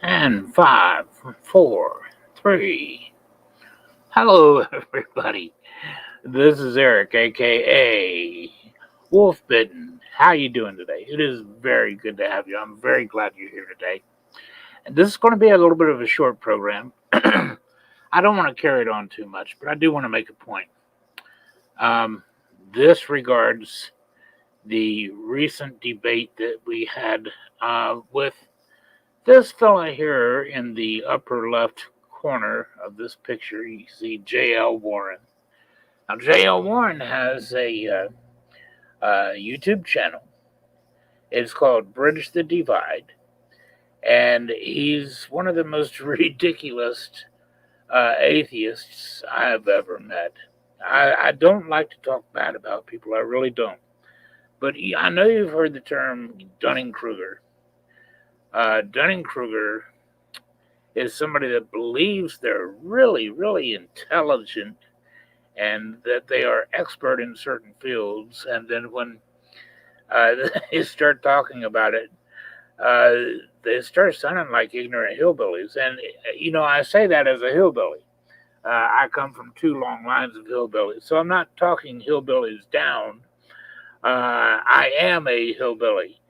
And five, four, three. Hello, everybody. This is Eric, aka Wolfbitten. How you doing today? It is very good to have you. I'm very glad you're here today. And this is going to be a little bit of a short program. I don't want to carry it on too much, but I do want to make a point. Um, this regards the recent debate that we had with this fella here in the upper left corner of this picture. You see J.L. Warren. Now, J.L. Warren has a YouTube channel. It's called Bridge the Divide, and he's one of the most ridiculous atheists I have ever met. I don't like to talk bad about people, I really don't. But I know you've heard the term Dunning-Kruger. Dunning-Kruger is somebody that believes they're really, really intelligent and that they are expert in certain fields. And then when they start talking about it, they start sounding like ignorant hillbillies. And, I say that as a hillbilly. I come from two long lines of hillbillies. So I'm not talking hillbillies down. I am a hillbilly.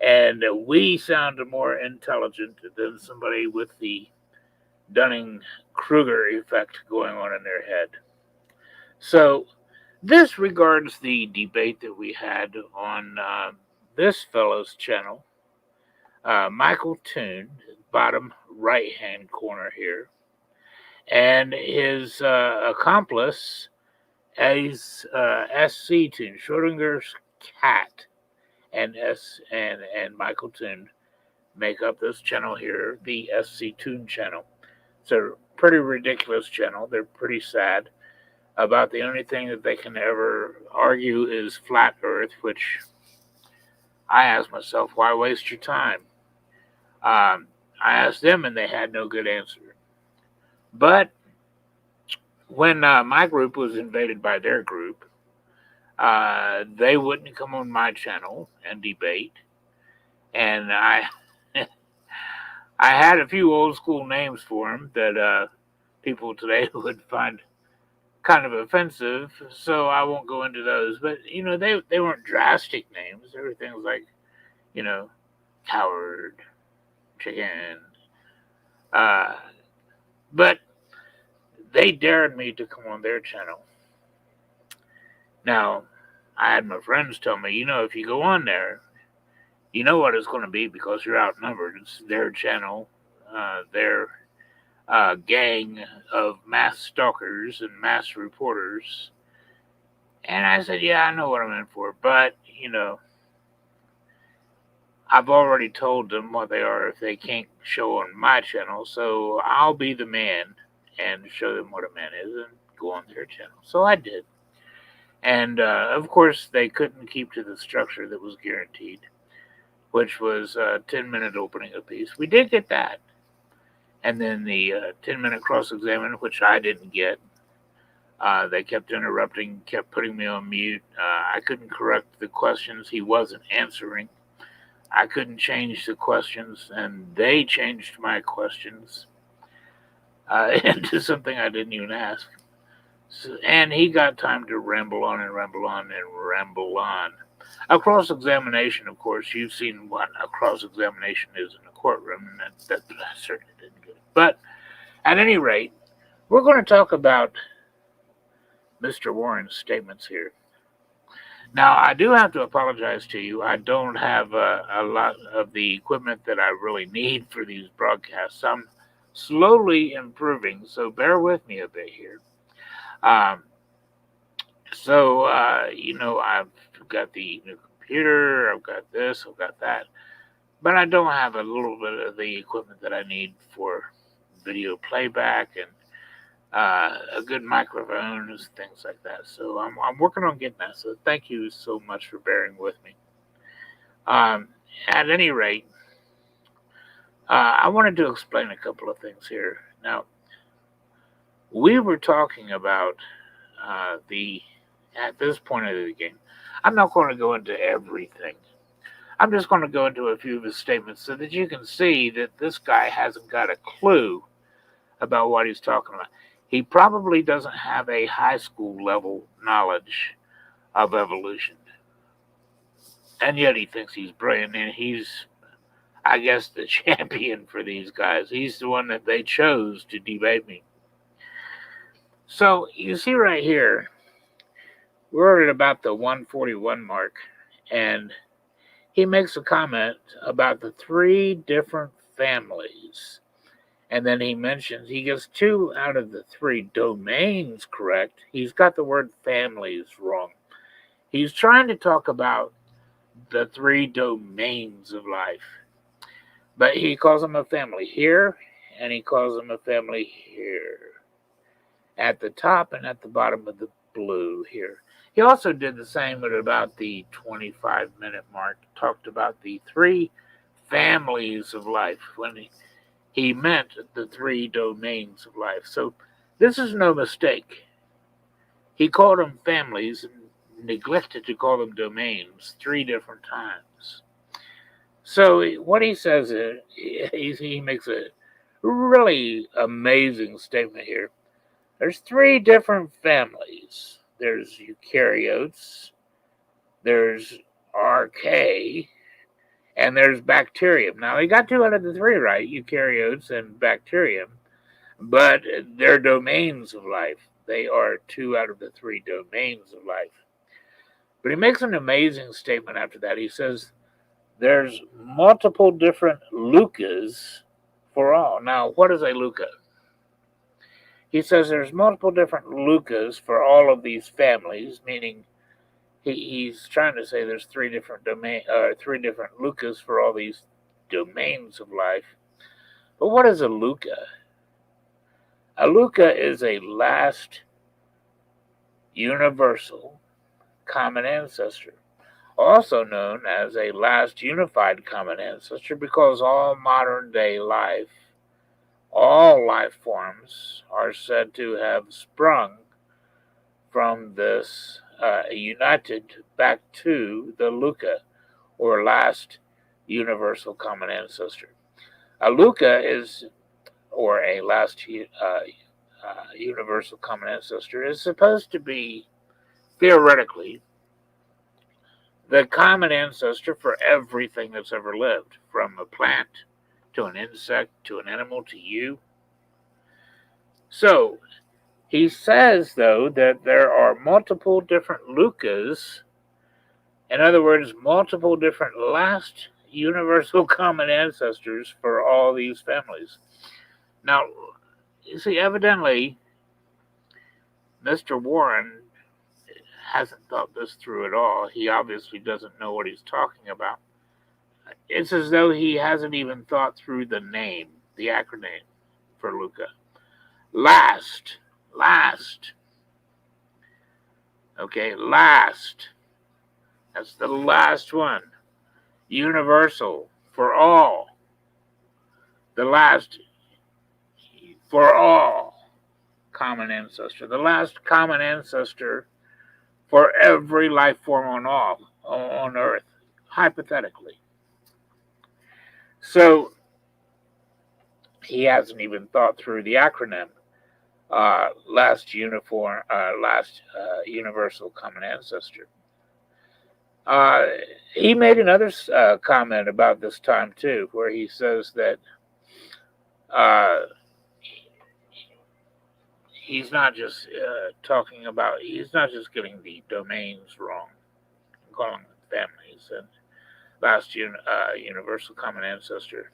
And we sound more intelligent than somebody with the Dunning-Kruger effect going on in their head. So this regards the debate that we had on this fellow's channel, Michael Toon, bottom right-hand corner here, and his accomplice is SC Toon, Schrodinger's cat, and Michael Toon make up this channel here, the SC Toon channel. It's a pretty ridiculous channel. They're pretty sad about the only thing that they can ever argue is flat Earth, which I ask myself, why waste your time? I asked them, and they had no good answer. But when my group was invaded by their group, they wouldn't come on my channel and debate. And I had a few old school names for them that people today would find kind of offensive, so I won't go into those. But they weren't drastic names. They were things like, coward, chicken. But they dared me to come on their channel. Now, I had my friends tell me, if you go on there, you know what it's going to be because you're outnumbered. It's their channel, their gang of mass stalkers and mass reporters. And I said, yeah, I know what I'm in for. But, I've already told them what they are if they can't show on my channel. So I'll be the man and show them what a man is and go on their channel. So I did. And, of course, they couldn't keep to the structure that was guaranteed, which was a 10-minute opening apiece. We did get that. And then the 10-minute cross-examine, which I didn't get. They kept interrupting, kept putting me on mute. I couldn't correct the questions he wasn't answering. I couldn't change the questions, and they changed my questions into something I didn't even ask. So, and he got time to ramble on and ramble on and ramble on. A cross-examination, of course, you've seen what a cross-examination is in a courtroom, and that I certainly didn't get it. But at any rate, we're going to talk about Mr. Warren's statements here. Now, I do have to apologize to you. I don't have a lot of the equipment that I really need for these broadcasts. I'm slowly improving, so bear with me a bit here. I've got the new computer, I've got this, I've got that, but I don't have a little bit of the equipment that I need for video playback and a good microphone and things like that. So I'm working on getting that. So thank you so much for bearing with me. At any rate, I wanted to explain a couple of things here. Now, we were talking about at this point of the game, I'm not going to go into everything. I'm just going to go into a few of his statements so that you can see that this guy hasn't got a clue about what he's talking about. He probably doesn't have a high school level knowledge of evolution. And yet he thinks he's brilliant, and he's, I guess, the champion for these guys. He's the one that they chose to debate me. So you see right here, we're at about the 141 mark, and he makes a comment about the 3 different families. And then he mentions he gets 2 out of the 3 domains correct. He's got the word families wrong. He's trying to talk about the 3 domains of life. But he calls them a family here, and he calls them a family here. At the top and at the bottom of the blue here. He also did the same at about the 25-minute mark. Talked about the 3 families of life when he meant the 3 domains of life. So this is no mistake. He called them families and neglected to call them domains 3 different times. So what he says is, he makes a really amazing statement here. There's 3 different families. There's eukaryotes, there's archaea, and there's bacterium. Now, he got 2 out of the 3 right, eukaryotes and bacterium, but they're domains of life. They are 2 out of the 3 domains of life. But he makes an amazing statement after that. He says there's multiple different leucas for all. Now, what is a leuca? He says there's multiple different leucas for all of these families, meaning he's trying to say there's 3 different 3 different leucas for all these domains of life. But what is a leuca? A leuca is a last universal common ancestor, also known as a last unified common ancestor, because all modern day life, all life forms are said to have sprung from this united back to the leuca, or last universal common ancestor. A leuca is, or a last universal common ancestor, is supposed to be, theoretically, the common ancestor for everything that's ever lived, from a plant to an insect, to an animal, to you. So, he says, though, that there are multiple different leucas, in other words, multiple different last universal common ancestors for all these families. Now, you see, evidently, Mr. Warren hasn't thought this through at all. He obviously doesn't know what he's talking about. It's as though he hasn't even thought through the name, the acronym for leuca. Last. Okay, last. That's the last one. Universal, for all. The last, for all, common ancestor. The last common ancestor for every life form on Earth, hypothetically. So, he hasn't even thought through the acronym, last universal common ancestor. He made another comment about this time too, where he says that he's not just he's not just getting the domains wrong, calling them families and last universal common ancestor.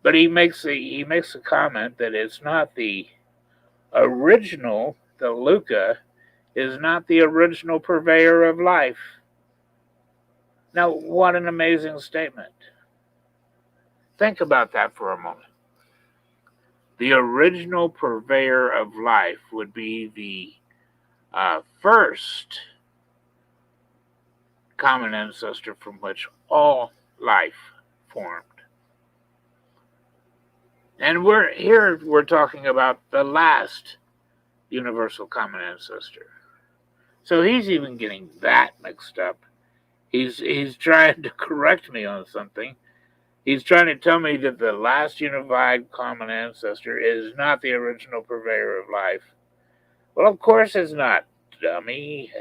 But he makes a comment that it's not the original, the leuca is not the original purveyor of life. Now, what an amazing statement. Think about that for a moment. The original purveyor of life would be the first common ancestor from which all life formed. And we're talking about the last universal common ancestor. So he's even getting that mixed up. He's trying to correct me on something. He's trying to tell me that the last unified common ancestor is not the original purveyor of life. Well, of course it's not, dummy.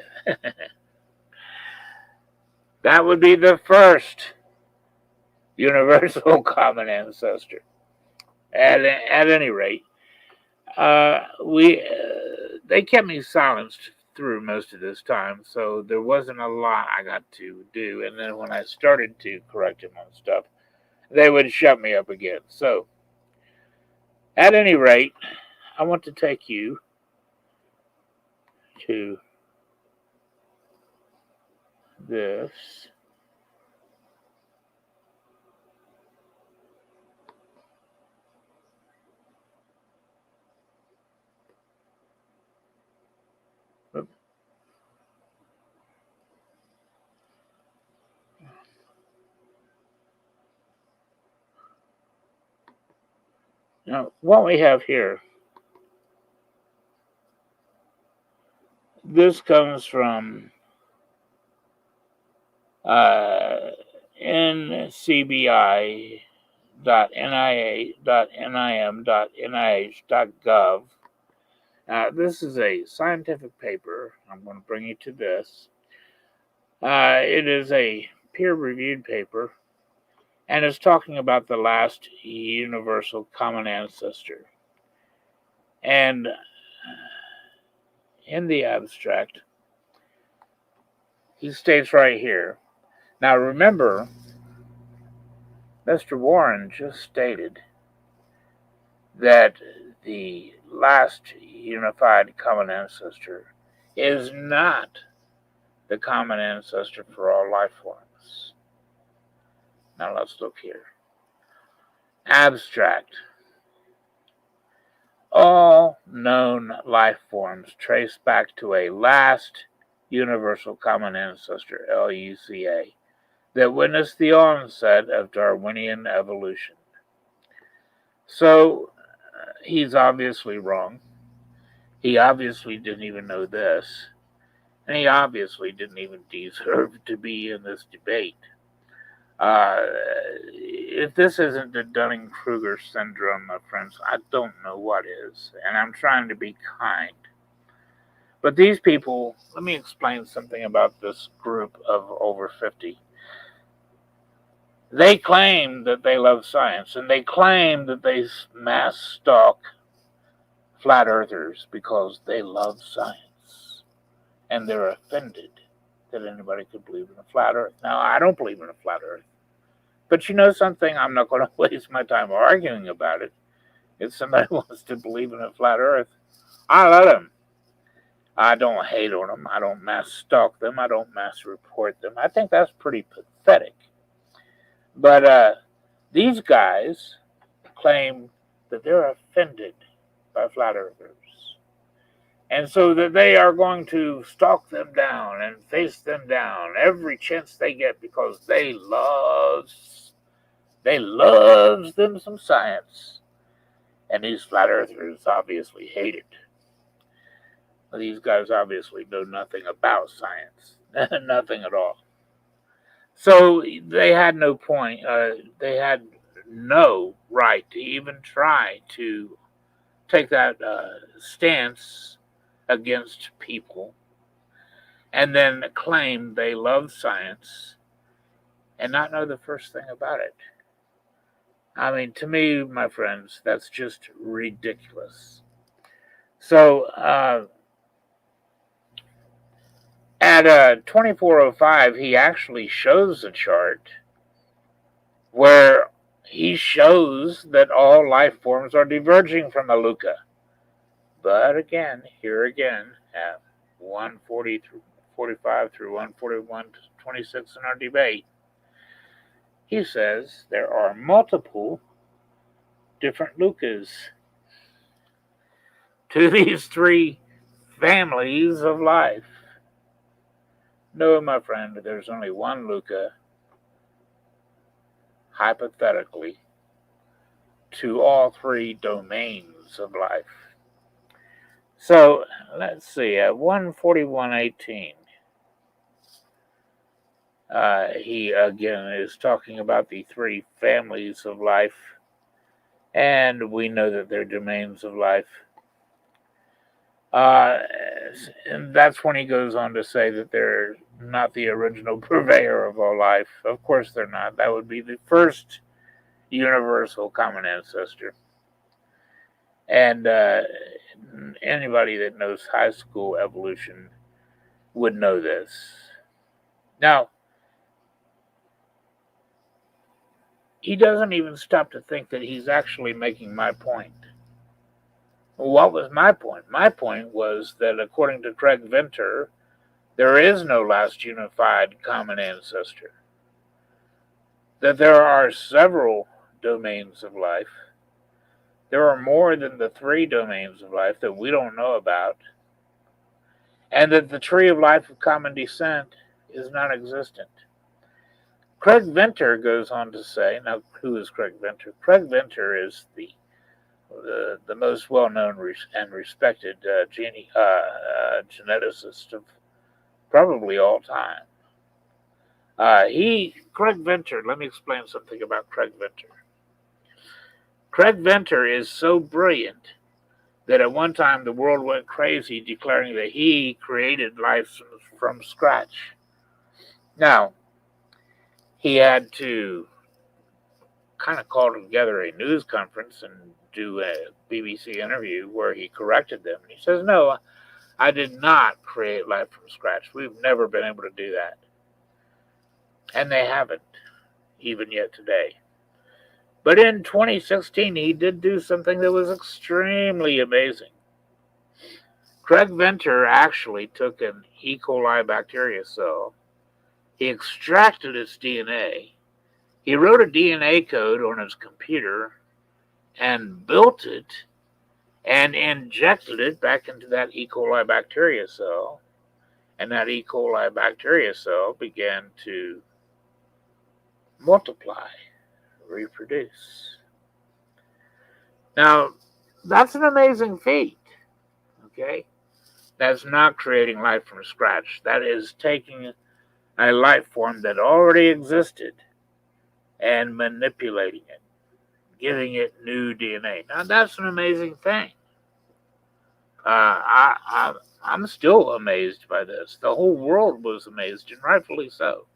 That would be the first universal common ancestor. At any rate, they kept me silenced through most of this time, so there wasn't a lot I got to do. And then when I started to correct him on stuff, they would shut me up again. So, at any rate, I want to take you to this. Now, what we have here, this comes from ncbi.nia.nim.nih.gov. This is a scientific paper. I'm going to bring you to this. It is a peer-reviewed paper, and it's talking about the last universal common ancestor. And in the abstract, he states right here. Now remember, Mr. Warren just stated that the last unified common ancestor is not the common ancestor for all life forms. Now let's look here. Abstract. All known life forms trace back to a last universal common ancestor, LUCA, that witnessed the onset of Darwinian evolution. So, he's obviously wrong. He obviously didn't even know this. And he obviously didn't even deserve to be in this debate. If this isn't the Dunning-Kruger syndrome, my friends, I don't know what is. And I'm trying to be kind. But these people, let me explain something about this group of over 50. They claim that they love science, and they claim that they mass stalk flat earthers because they love science. And they're offended that anybody could believe in a flat earth. Now, I don't believe in a flat earth. But you know something? I'm not going to waste my time arguing about it. If somebody wants to believe in a flat earth, I let them. I don't hate on them. I don't mass stalk them. I don't mass report them. I think that's pretty pathetic. But these guys claim that they're offended by flat earthers. And so that they are going to stalk them down and face them down every chance they get because they loves them some science. And these flat earthers obviously hate it. These guys obviously know nothing about science. Nothing at all. So they had no point. They had no right to even try to take that stance against people and then claim they love science and not know the first thing about it. I mean, to me, my friends, that's just ridiculous. So, at 2405, he actually shows a chart where he shows that all life forms are diverging from a LUCA. But again, here again, at 145 through 141 to 26 in our debate, he says there are multiple different LUCAs to these three families of life. No, my friend, there's only one LUCA, hypothetically, to all three domains of life. So, let's see, at 141.18, He again is talking about the three families of life, and we know that they're domains of life. Uh, and that's when he goes on to say that they're not the original purveyor of all life. Of course, they're not. That would be the first universal common ancestor. And anybody that knows high school evolution would know this. Now, he doesn't even stop to think that he's actually making my point. What was my point? My point was that according to Craig Venter, there is no last unified common ancestor. That there are several domains of life. There are more than the three domains of life that we don't know about. And that the tree of life of common descent is non existent. Craig Venter goes on to say, now who is Craig Venter? Craig Venter is the most well-known and respected geneticist of probably all time. Craig Venter, let me explain something about Craig Venter. Craig Venter is so brilliant that at one time the world went crazy declaring that he created life from scratch. Now, he had to kind of call together a news conference and do a BBC interview where he corrected them. And he says, no, I did not create life from scratch. We've never been able to do that. And they haven't, even yet today. But in 2016, he did do something that was extremely amazing. Craig Venter actually took an E. coli bacteria cell. He extracted its DNA. He wrote a DNA code on his computer and built it and injected it back into that E. coli bacteria cell. And that E. coli bacteria cell began to multiply, reproduce. Now, that's an amazing feat, okay? That's not creating life from scratch. That is taking a life form that already existed and manipulating it, giving it new DNA. Now, that's an amazing thing. I'm still amazed by this. The whole world was amazed, and rightfully so.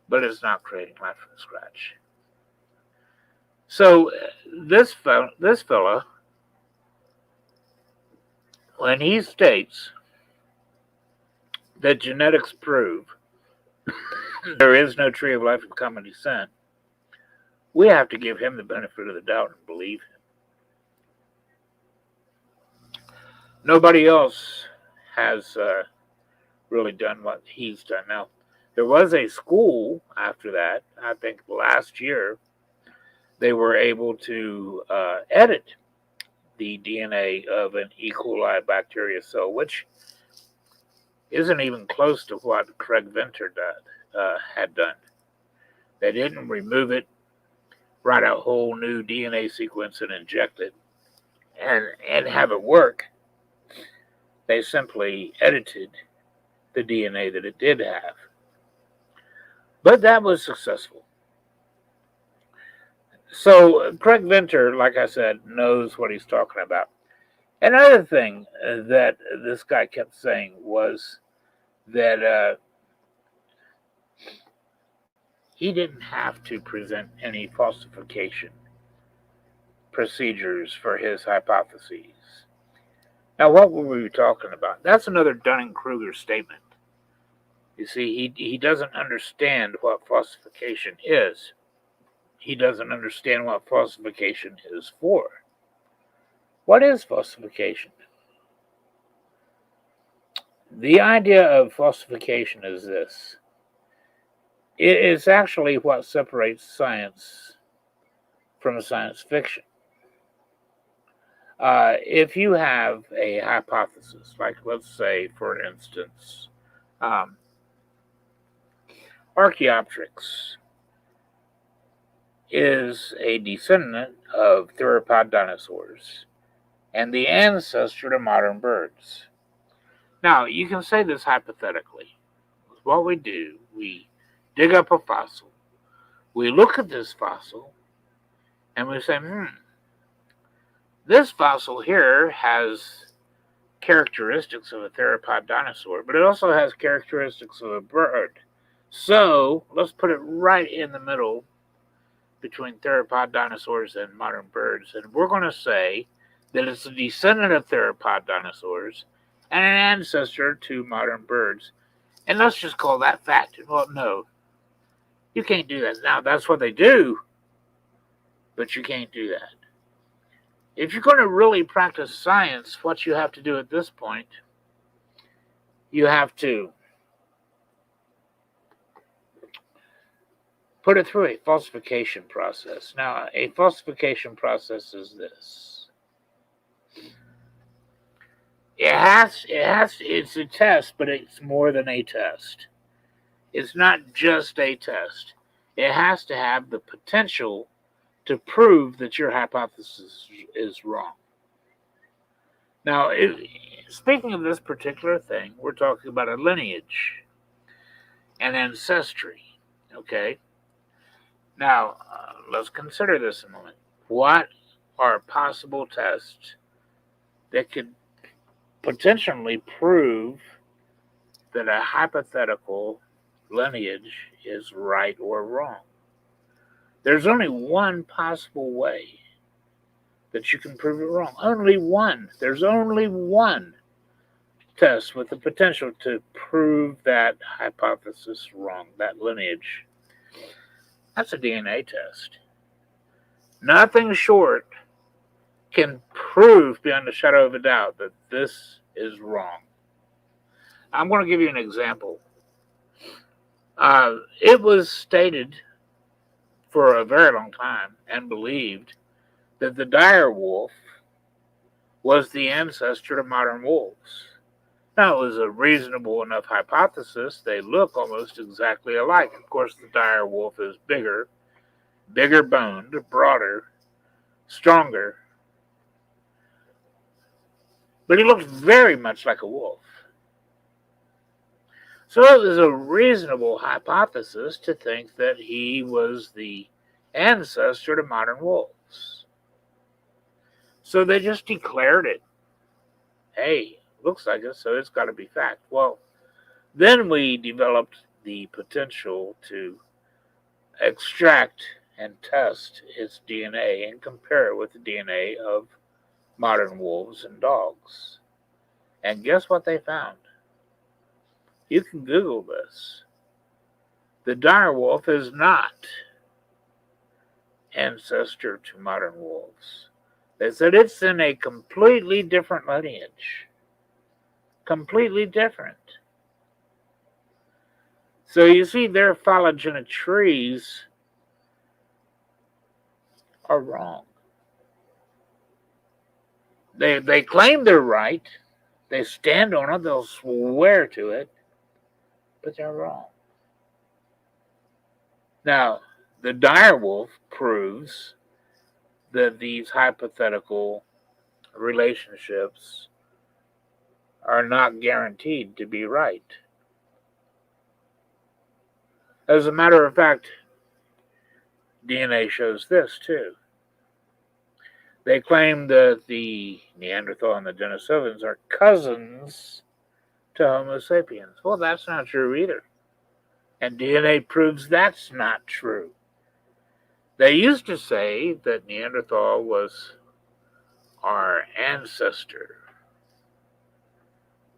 But it's not creating life from scratch. So this fella, when he states that genetics prove there is no tree of life of common descent, we have to give him the benefit of the doubt and believe him. Nobody else has really done what he's done. Now, there was a school after that, I think last year, they were able to edit the DNA of an E. coli bacteria cell, which isn't even close to what Craig Venter had done. They didn't remove it, write a whole new DNA sequence and inject it and have it work. They simply edited the DNA that it did have. But that was successful. So Craig Venter, like I said, knows what he's talking about. Another thing that this guy kept saying was that he didn't have to present any falsification procedures for his hypotheses. Now, what were we talking about? That's another Dunning-Kruger statement. You see, he doesn't understand what falsification is. He doesn't understand what falsification is for. What is falsification? The idea of falsification is this. It is actually what separates science from science fiction. If you have a hypothesis, like let's say, for instance, Archaeopteryx is a descendant of theropod dinosaurs and the ancestor to modern birds. Now, you can say this hypothetically. What we do, we dig up a fossil. We look at this fossil and we say, this fossil here has characteristics of a theropod dinosaur, but it also has characteristics of a bird. So let's put it right in the middle between theropod dinosaurs and modern birds, and we're going to say that it's a descendant of theropod dinosaurs and an ancestor to modern birds. And let's just call that fact. Well, no, you can't do that. Now, that's what they do, but you can't do that. If you're going to really practice science, what you have to do at this point, you have to put it through a falsification process. Now, a falsification process is this. It's a test, but it's more than a test. It's not just a test. It has to have the potential to prove that your hypothesis is wrong. Now, speaking of this particular thing, we're talking about a lineage, an ancestry, okay? Now, let's consider this a moment. What are possible tests that could potentially prove that a hypothetical lineage is right or wrong? There's only one possible way that you can prove it wrong. Only one. There's only one test with the potential to prove that hypothesis wrong, that lineage. That's a DNA test. Nothing short can prove beyond a shadow of a doubt that this is wrong. I'm going to give you an example. It was stated for a very long time and believed that the dire wolf was the ancestor to modern wolves. Now, it was a reasonable enough hypothesis. They look almost exactly alike. Of course, the dire wolf is bigger boned, broader, stronger. But he looked very much like a wolf. So it was a reasonable hypothesis to think that he was the ancestor to modern wolves. So they just declared it. Hey, looks like it, so it's got to be fact. Well, then we developed the potential to extract and test its DNA and compare it with the DNA of modern wolves and dogs. And guess what they found? You can Google this. The dire wolf is not ancestor to modern wolves. They said it's in a completely different lineage. Completely different. So you see, their phylogenetic trees are wrong. They claim they're right. They stand on it. They'll swear to it. But they're wrong. Now, the dire wolf proves that these hypothetical relationships are not guaranteed to be right. As a matter of fact, DNA shows this too. They claim that the Neanderthal and the Denisovans are cousins to Homo sapiens. Well, that's not true either. And DNA proves that's not true. They used to say that Neanderthal was our ancestor.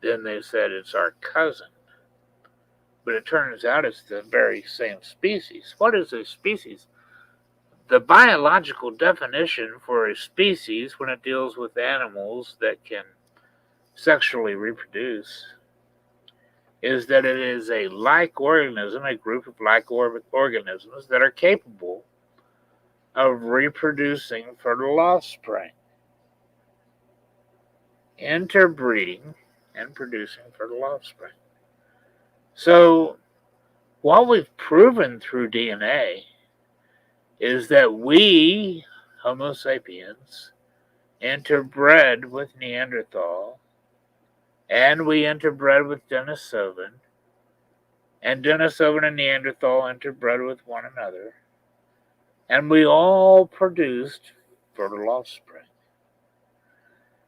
Then they said it's our cousin. But it turns out it's the very same species. What is a species? The biological definition for a species when it deals with animals that can sexually reproduce is that it is a like organism, a group of like organisms that are capable of reproducing fertile offspring, interbreeding and producing fertile offspring. So, what we've proven through DNA is that we, Homo sapiens, interbred with Neanderthal, and we interbred with Denisovan, and Denisovan and Neanderthal interbred with one another, and we all produced fertile offspring,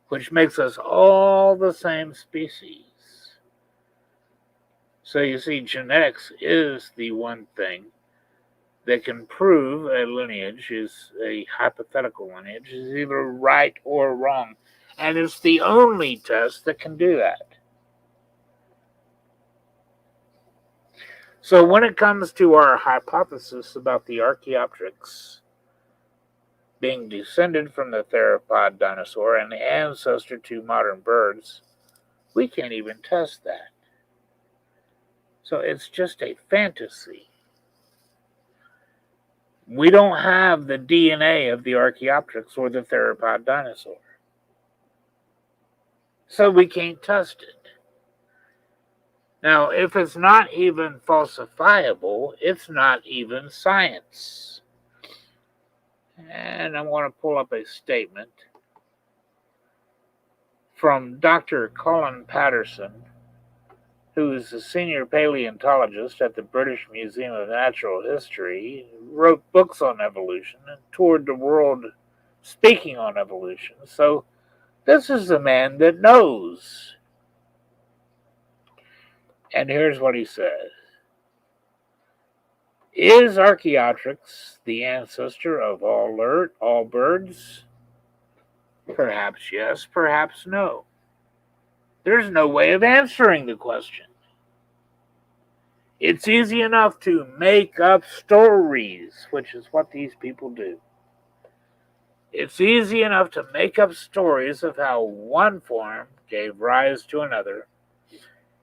which makes us all the same species. So you see, genetics is the one thing that can prove a lineage is a hypothetical lineage is either right or wrong. And it's the only test that can do that. So when it comes to our hypothesis about the Archaeopteryx being descended from the theropod dinosaur and the ancestor to modern birds, we can't even test that. So it's just a fantasy. We don't have the DNA of the Archaeopteryx or the theropod dinosaur. So we can't test it. Now, if it's not even falsifiable, it's not even science. And I want to pull up a statement from Dr. Colin Patterson, who is a senior paleontologist at the British Museum of Natural History, wrote books on evolution and toured the world speaking on evolution. So this is a man that knows. And here's what he says. Is Archaeopteryx the ancestor of all birds? Perhaps yes, perhaps no. There's no way of answering the question. It's easy enough to make up stories, which is what these people do. It's easy enough to make up stories of how one form gave rise to another,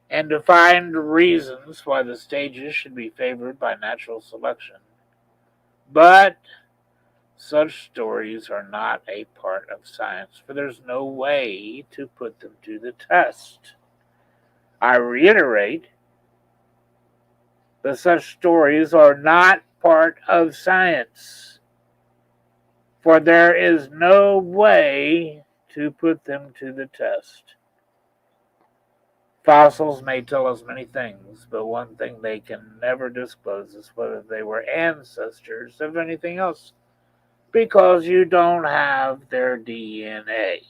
and to find reasons why the stages should be favored by natural selection. But such stories are not a part of science, for there's no way to put them to the test. I reiterate that such stories are not part of science, for there is no way to put them to the test. Fossils may tell us many things, but one thing they can never disclose is whether they were ancestors of anything else, because you don't have their DNA.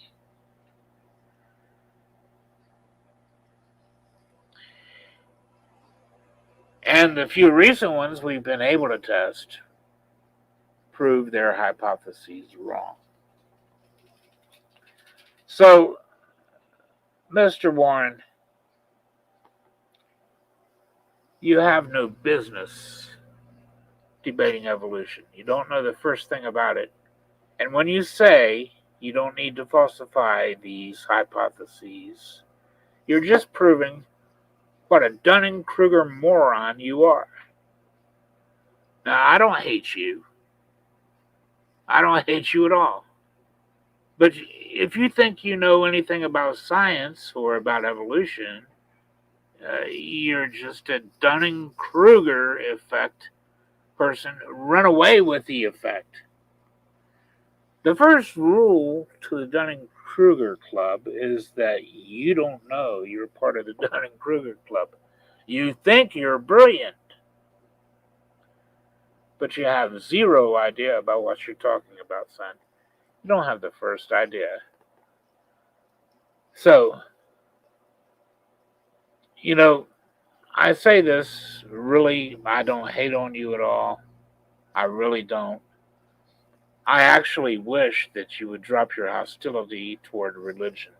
And the few recent ones we've been able to test prove their hypotheses wrong. So, Mr. Warren, you have no business debating evolution. You don't know the first thing about it. And when you say you don't need to falsify these hypotheses, you're just proving what a Dunning-Kruger moron you are. Now, I don't hate you. I don't hate you at all. But if you think you know anything about science or about evolution, you're just a Dunning-Kruger effect person. Run away with the effect. The first rule to the Dunning-Kruger Club is that you don't know you're part of the Dunning-Kruger Club. You think you're brilliant, but you have zero idea about what you're talking about, son. You don't have the first idea. So, I say this really, I don't hate on you at all. I really don't. I actually wish that you would drop your hostility toward religion.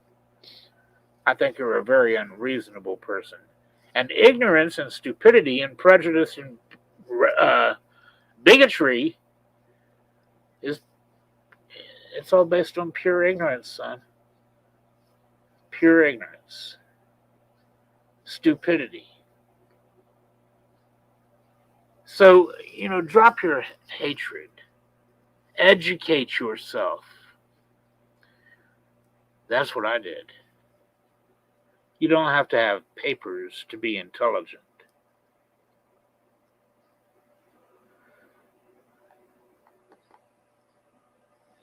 I think you're a very unreasonable person. And ignorance and stupidity and prejudice and bigotry it's all based on pure ignorance, son. Pure ignorance. Stupidity. So, drop your hatred. Educate yourself. That's what I did. You don't have to have papers to be intelligent.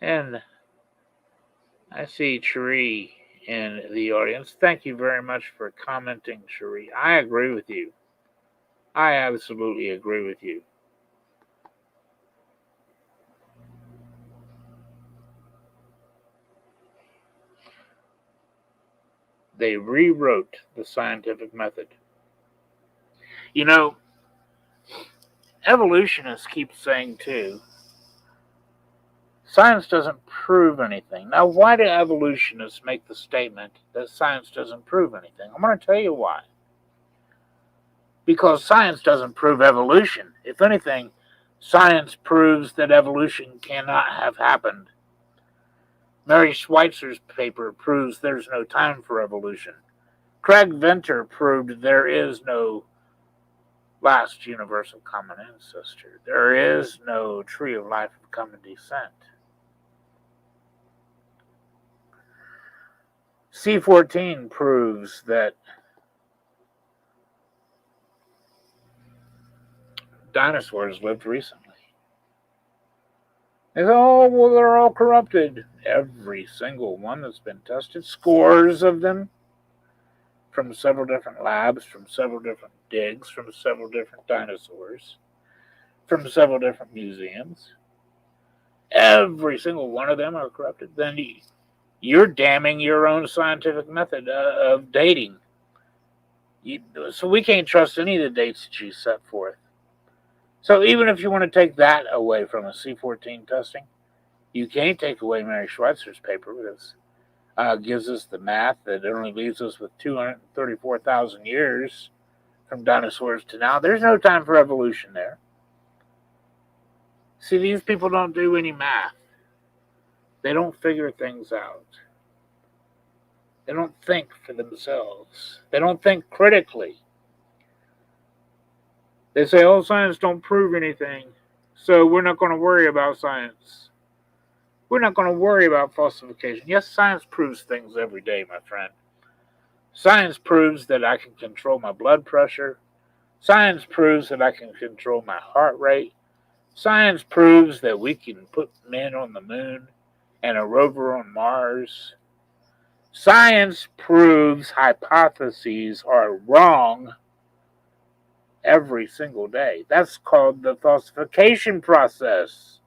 And I see Cherie in the audience. Thank you very much for commenting, Cherie. I agree with you. I absolutely agree with you. They rewrote the scientific method. You know, evolutionists keep saying too, science doesn't prove anything. Now, why do evolutionists make the statement that science doesn't prove anything? I'm going to tell you why. Because science doesn't prove evolution. If anything, science proves that evolution cannot have happened. Mary Schweitzer's paper proves there's no time for evolution. Craig Venter proved there is no last universal common ancestor. There is no tree of life of common descent. C14 proves that dinosaurs lived recently. They say, oh, well, they're all corrupted. Every single one that's been tested, scores of them, from several different labs, from several different digs, from several different dinosaurs, from several different museums. Every single one of them are corrupted. Then you're damning your own scientific method of dating. So we can't trust any of the dates that you set forth. So even if you want to take that away from a C14 testing, you can't take away Mary Schweitzer's paper because gives us the math that only leaves us with 234,000 years from dinosaurs to now. There's no time for evolution there. See, these people don't do any math. They don't figure things out. They don't think for themselves. They don't think critically. They say, oh, science don't prove anything, so we're not going to worry about science. We're not going to worry about falsification. Yes, science proves things every day, my friend. Science proves that I can control my blood pressure. Science proves that I can control my heart rate. Science proves that we can put men on the moon and a rover on Mars. Science proves hypotheses are wrong every single day. That's called the falsification process.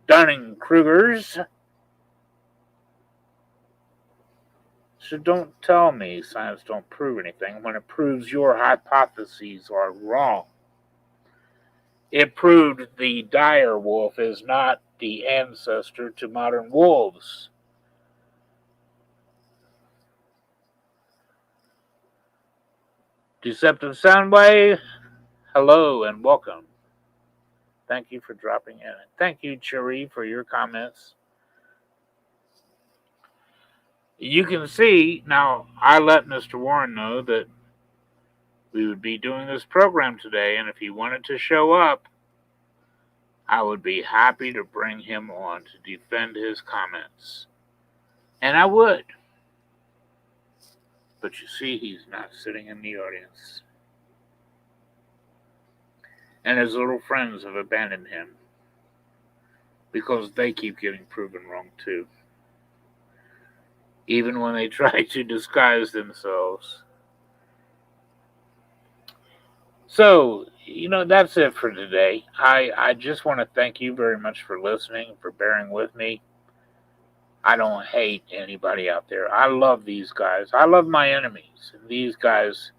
Dunning-Krugers. So don't tell me science don't prove anything when it proves your hypotheses are wrong. It proved the dire wolf is not the ancestor to modern wolves. Deceptive Soundwave, hello and welcome. Thank you for dropping in. Thank you, Cherie, for your comments. You can see, now I let Mr. Warren know that we would be doing this program today, and if he wanted to show up, I would be happy to bring him on to defend his comments. And I would. But you see, he's not sitting in the audience. And his little friends have abandoned him because they keep getting proven wrong too. Even when they try to disguise themselves. So, that's it for today. I just want to thank you very much for listening, for bearing with me. I don't hate anybody out there. I love these guys. I love my enemies. And these guys,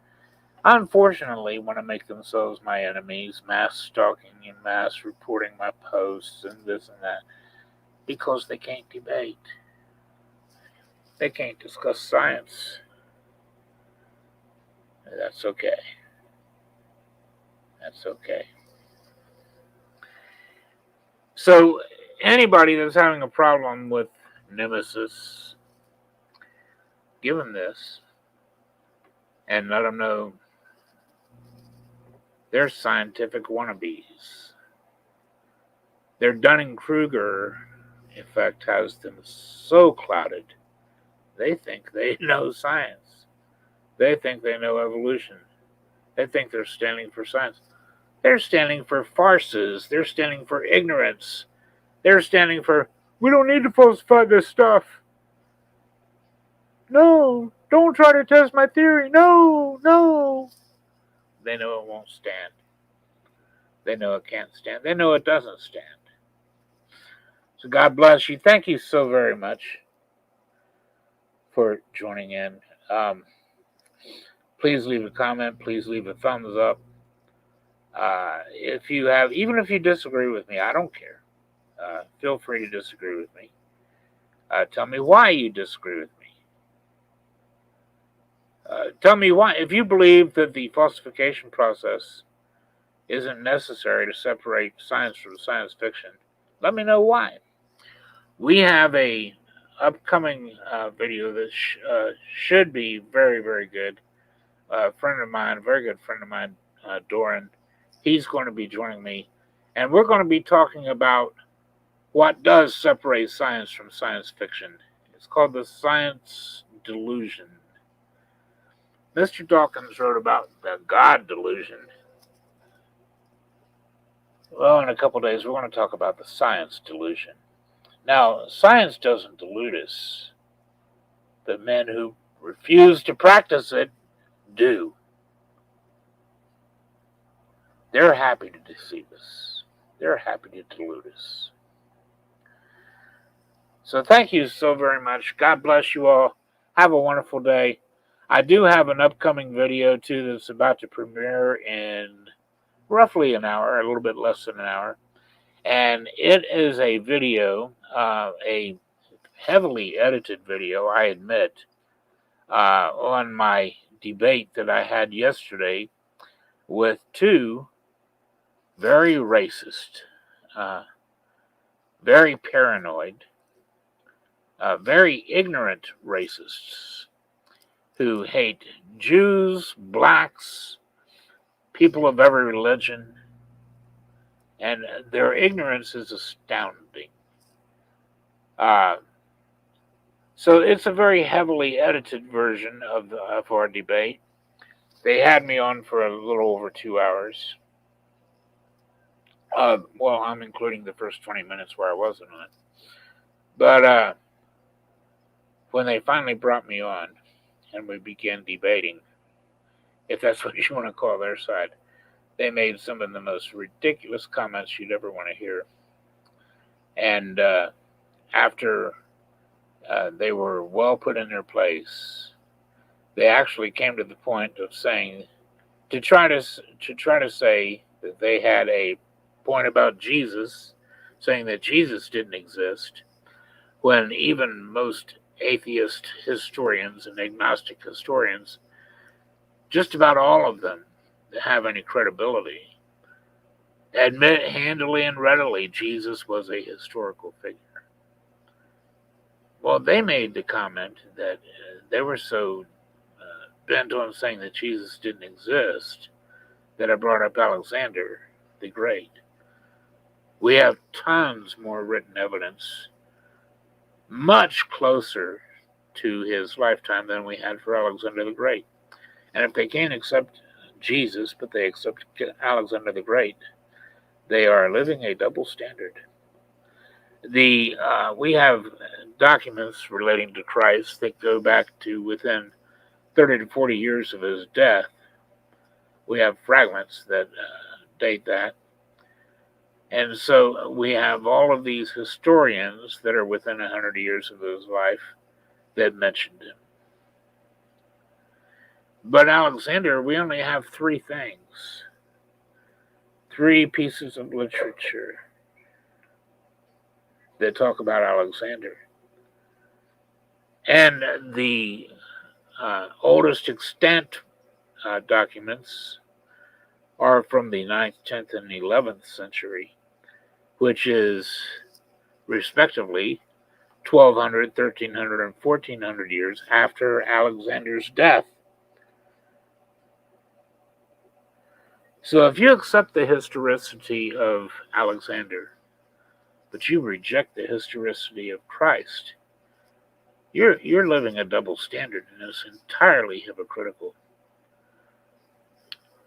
unfortunately, want to make themselves my enemies, mass stalking and mass reporting my posts and this and that, because they can't debate. They can't discuss science. That's okay. That's okay. So, anybody that's having a problem with Nemesis, give them this and let them know they're scientific wannabes. Their Dunning-Kruger effect has them so clouded, they think they know science. They think they know evolution. They think they're standing for science. They're standing for farces. They're standing for ignorance. They're standing for, we don't need to falsify this stuff. No, don't try to test my theory. No. They know it won't stand. They know it can't stand. They know it doesn't stand. So God bless you. Thank you so very much for joining in. Um, please leave a comment. Please leave a thumbs up. If you have, even if you disagree with me, I don't care. Feel free to disagree with me. Tell me why you disagree with me. Tell me why. If you believe that the falsification process isn't necessary to separate science from science fiction, let me know why. We have a upcoming video that should be very, very good. A friend of mine, a very good friend of mine, Doran, he's going to be joining me, and we're going to be talking about what does separate science from science fiction. It's called the science delusion. Mr. Dawkins wrote about the God delusion. Well, in a couple of days, we're going to talk about the science delusion. Now, science doesn't delude us. The men who refuse to practice it do. They're happy to deceive us. They're happy to delude us. So thank you so very much. God bless you all. Have a wonderful day. I do have an upcoming video, too, that's about to premiere in roughly an hour, a little bit less than an hour. And it is a video, a heavily edited video, I admit, on my debate that I had yesterday with two very racist, very paranoid, very ignorant racists who hate Jews, blacks, people of every religion, and their ignorance is astounding. So it's a very heavily edited version of our debate. They had me on for a little over 2 hours. Well, I'm including the first 20 minutes where I wasn't on. But when they finally brought me on and we began debating, if that's what you want to call their side, they made some of the most ridiculous comments you'd ever want to hear. And after they were well put in their place, they actually came to the point of saying, to try to say that they had a point about Jesus, saying that Jesus didn't exist, when even most atheist historians and agnostic historians, just about all of them that have any credibility, admit handily and readily Jesus was a historical figure. Well, they made the comment that they were so bent on saying that Jesus didn't exist that I brought up Alexander the Great. We have tons more written evidence, much closer to his lifetime than we had for Alexander the Great. And if they can't accept Jesus, but they accept Alexander the Great, they are living a double standard. We have documents relating to Christ that go back to within 30 to 40 years of his death. We have fragments that date that. And so we have all of these historians that are within 100 years of his life that mentioned him. But Alexander, we only have three things, three pieces of literature that talk about Alexander. And the oldest extant documents are from the 9th, 10th, and 11th century, which is respectively 1200, 1300, and 1400 years after Alexander's death. So if you accept the historicity of Alexander, but you reject the historicity of Christ, you're living a double standard, and it's entirely hypocritical.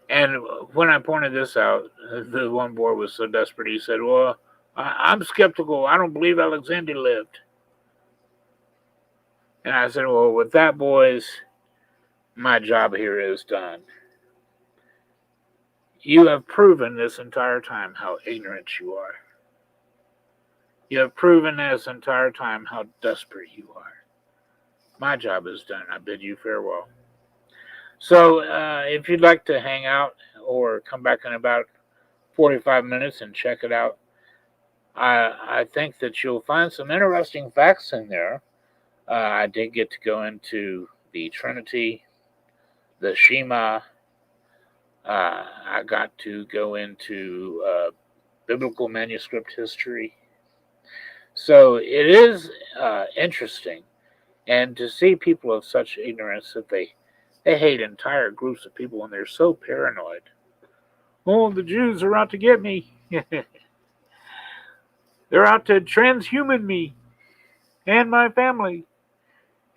And when I pointed this out, the one boy was so desperate, he said, well, I'm skeptical. I don't believe Alexander lived. And I said, well, with that, boys, my job here is done. You have proven this entire time how ignorant you are. You have proven this entire time how desperate you are. My job is done. I bid you farewell. So, if you'd like to hang out or come back in about 45 minutes and check it out, I think that you'll find some interesting facts in there. I did get to go into the Trinity, the Shema. I got to go into biblical manuscript history. So it is interesting, and to see people of such ignorance that they hate entire groups of people and they're so paranoid. Oh, the Jews are out to get me. They're out to transhuman me and my family.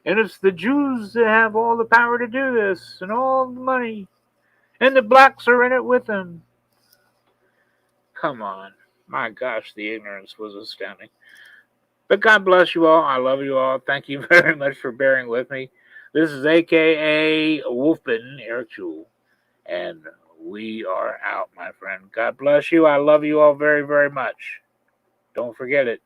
And it's the Jews that have all the power to do this and all the money. And the blacks are in it with them. Come on. My gosh, the ignorance was astounding. But God bless you all. I love you all. Thank you very much for bearing with me. This is AKA Wolfbitten Eric Jewell. And we are out, my friend. God bless you. I love you all very, very much. Don't forget it.